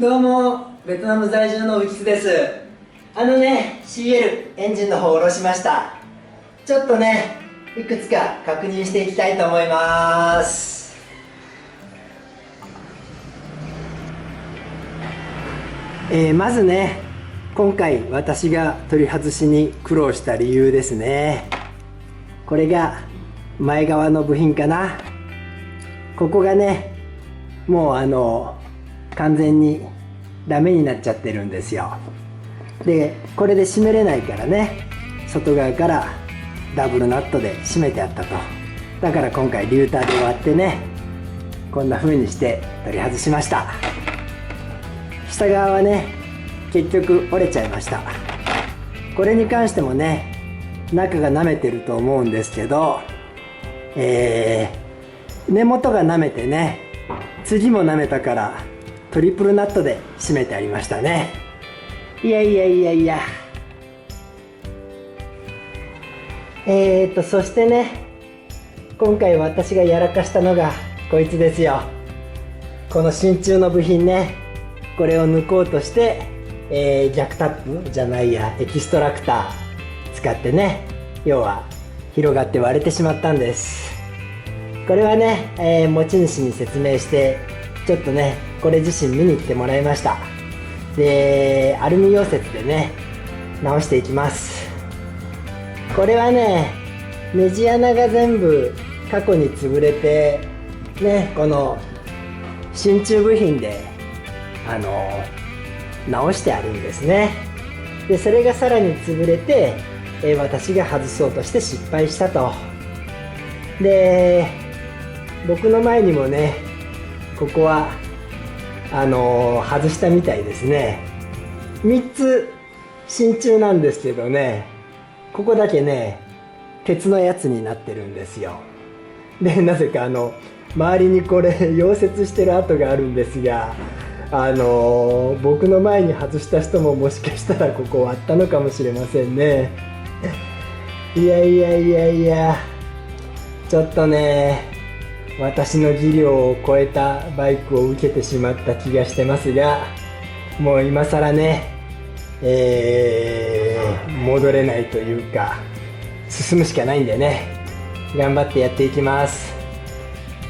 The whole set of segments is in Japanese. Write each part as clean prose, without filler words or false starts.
どうも、ベトナム在住の浮津です。CL エンジンの方を下ろしました。ちょっとね、いくつか確認していきたいと思います。まずね、今回私が取り外しに苦労した理由ですね。これが前側の部品かな。ここがね、もう完全にダメになっちゃってるんですよ。でこれで締めれないからね、外側からダブルナットで締めてあったと。だから今回リューターで割ってね、こんな風にして取り外しました。下側はね、結局折れちゃいました。これに関してもね、中が舐めてると思うんですけど、根元が舐めてね、次も舐めたからトリプルナットで締めてありましたね。いや。そしてね、今回私がやらかしたのがこいつですよ。この真鍮の部品ね、これを抜こうとして、逆タップじゃないや、エキストラクター使ってね、要は広がって割れてしまったんです。これはね、持ち主に説明してちょっとね、これ自身見に行ってもらいました。でアルミ溶接でね、直していきます。これはね、ネジ穴が全部過去に潰れてね、この真鍮部品で直してあるんですね。でそれがさらに潰れて、私が外そうとして失敗したと。で僕の前にもね、ここは外したみたいですね。3つ真鍮なんですけどね、ここだけね、鉄のやつになってるんですよ。でなぜか周りにこれ溶接してる跡があるんですが、僕の前に外した人ももしかしたらここ割ったのかもしれませんね。いや、ちょっとね、私の技量を超えたバイクを受けてしまった気がしてますが、もう今更ね、戻れないというか、進むしかないんでね、頑張ってやっていきます。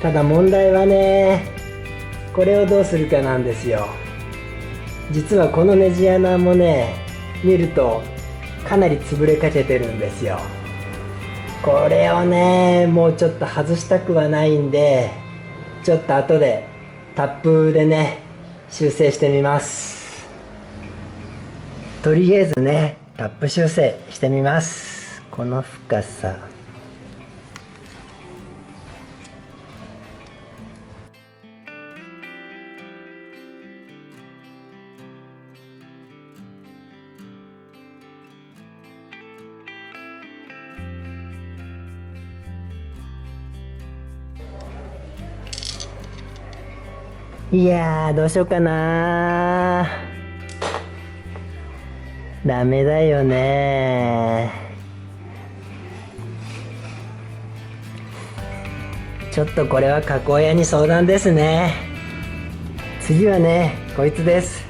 ただ問題はね、これをどうするかなんですよ。実はこのネジ穴もね、見るとかなり潰れかけてるんですよ。これをね、もうちょっと外したくはないんで、ちょっと後でタップでね、修正してみます。とりあえずね、タップ修正してみます。この深さ、いやー、どうしようかな。ダメだよね。ちょっとこれは加工屋に相談ですね。次はね、こいつです。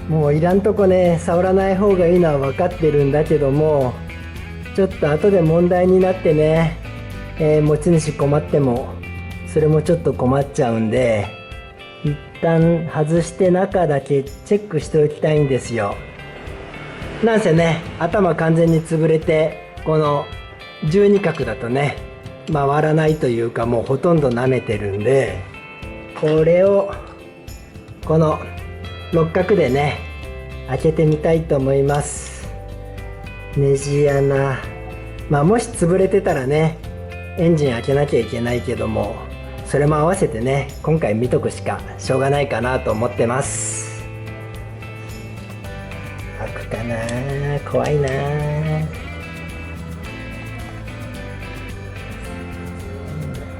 もういらんとこね、触らない方がいいのは分かってるんだけども、ちょっと後で問題になってね、持ち主困ってもそれもちょっと困っちゃうんで、一旦外して中だけチェックしておきたいんですよ。なんせね、頭完全に潰れて、この12角だとね、回らないというか、もうほとんど舐めてるんで、これをこの六角でね、開けてみたいと思います。ネジ穴、もし潰れてたらね、エンジン開けなきゃいけないけども、それも合わせてね、今回見とくしかしょうがないかなと思ってます。開くかな、怖いな。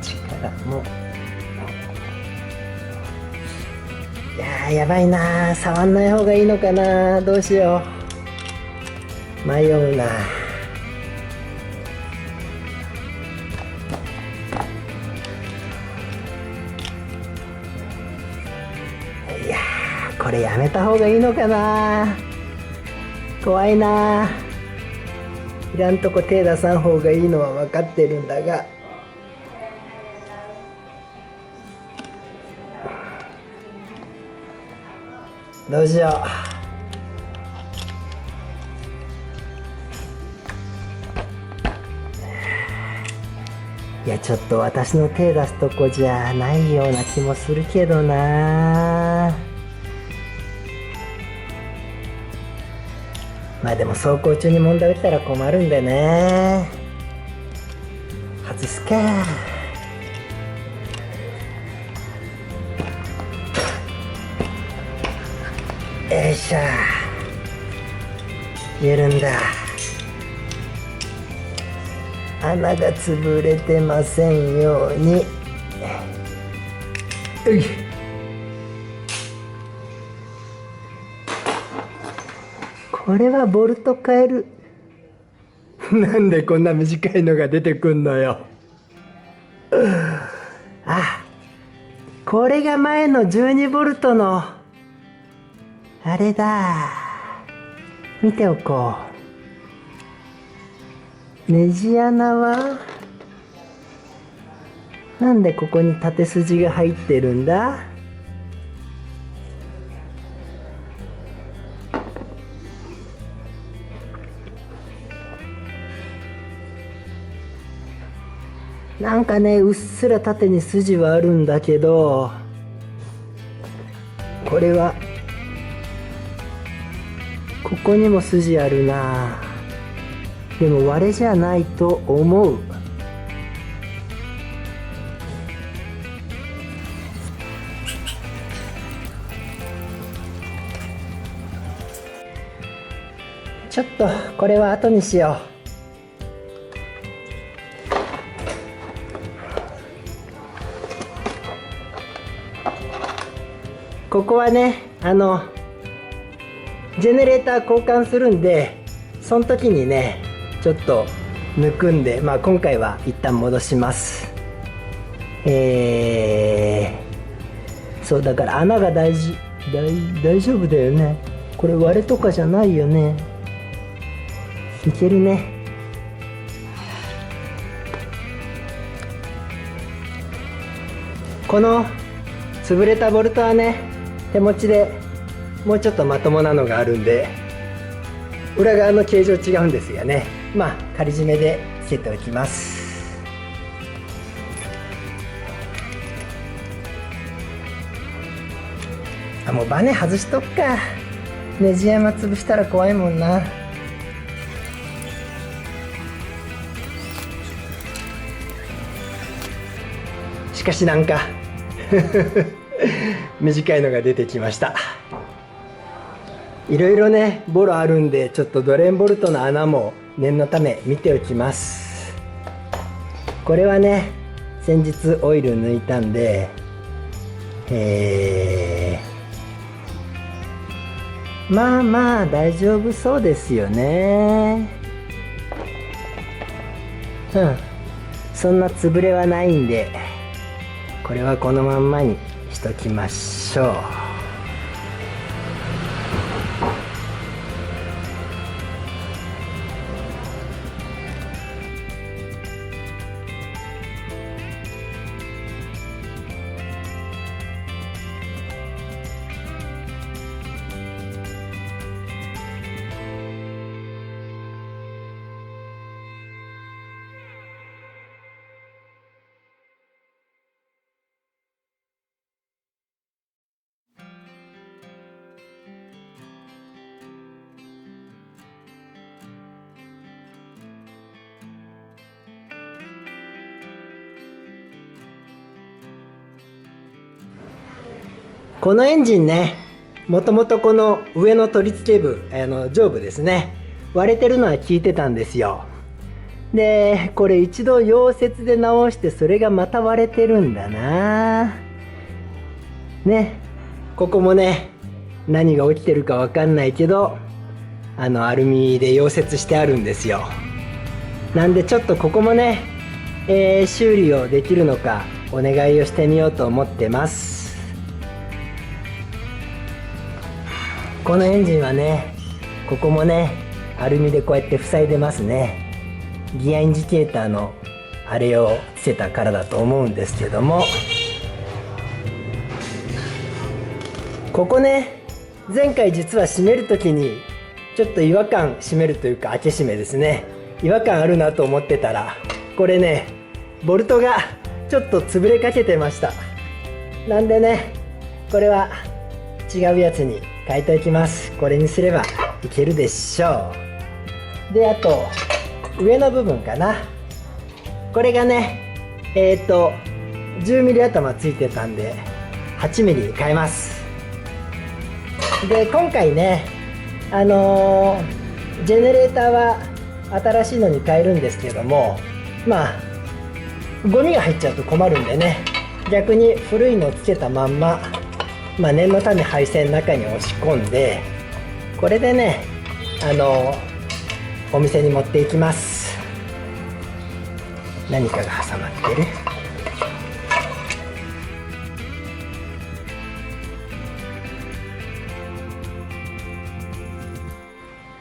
力も、いややばいな、触んない方がいいのかな、どうしよう、迷うな。これやめた方がいいのかな。怖いな。いらんとこ手出さん方がいいのは分かってるんだが。どうしよう。いや、ちょっと私の手出すとこじゃないような気もするけどな。まあでも走行中に問題起きたら困るんでね。外すか。よいしょ。緩んだ。穴が潰れてませんように。うい。これはボルト変える。なんでこんな短いのが出てくんのよ。あ、これが前の12ボルトのあれだ。見ておこう。ネジ穴はなんでここに縦筋が入ってるんだ。なんかね、うっすら縦に筋はあるんだけど、これはここにも筋あるな。でも割れじゃないと思う。ちょっとこれは後にしよう。ここはね、ジェネレーター交換するんで、その時にねちょっと抜くんで、まあ今回は一旦戻します。そうだから穴が大丈夫だよね。これ割れとかじゃないよね。いけるね。この潰れたボルトはね、手持ちでもうちょっとまともなのがあるんで、裏側の形状違うんですよね。まあ仮締めでつけておきます。あ、もうバネ外しとくか。ネジ山潰したら怖いもんな。しかしなんか短いのが出てきました。いろいろねボロあるんで、ちょっとドレンボルトの穴も念のため見ておきます。これはね先日オイル抜いたんで、まあまあ大丈夫そうですよね。そんな潰れはないんで、これはこのまんまにしときましょう。このエンジンね、もともとこの上の取り付け部、上部ですね、割れてるのは聞いてたんですよ。で、これ一度溶接で直して、それがまた割れてるんだな。ね、ここもね、何が起きてるかわかんないけど、アルミで溶接してあるんですよ。なんでちょっとここもね、修理をできるのかお願いをしてみようと思ってます。このエンジンはね、ここもねアルミでこうやって塞いでますね。ギアインジケーターのあれをつけたからだと思うんですけども、ここね、前回実は閉めるときにちょっと違和感、閉めるというか開け閉めですね、違和感あるなと思ってたら、これねボルトがちょっと潰れかけてました。なんでね、これは違うやつに変えておきます。これにすればいけるでしょう。で、あと上の部分かな、これがね10ミリ頭ついてたんで8ミリに変えます。で、今回ねジェネレーターは新しいのに変えるんですけども、まあゴミが入っちゃうと困るんでね、逆に古いのをつけたまんま、念のため配線の中に押し込んで、これでねお店に持っていきます。何かが挟まってる。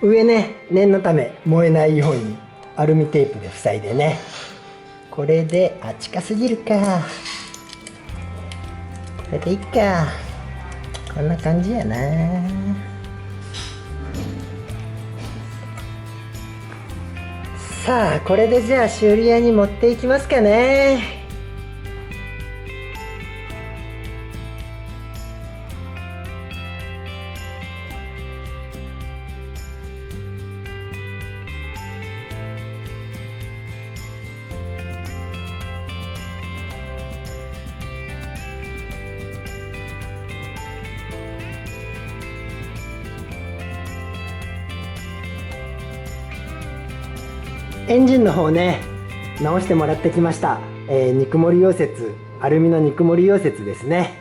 上ね、念のため燃えないようにアルミテープで塞いでね。これで近すぎるか、これでいいか、こんな感じやな。さあ、これでじゃあ修理屋に持っていきますかね。エンジンの方ね、直してもらってきました。ぬくもり溶接、アルミのぬくもり溶接ですね。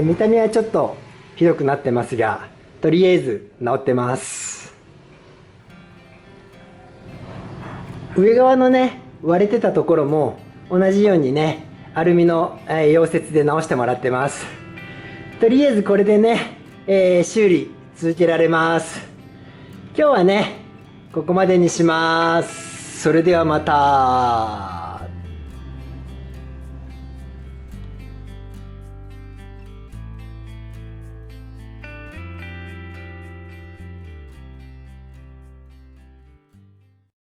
見た目はちょっとひどくなってますが、とりあえず直ってます。上側のね、割れてたところも同じようにね、アルミの溶接で直してもらってます。とりあえずこれでね、修理続けられます。今日はねここまでにします。それではまた。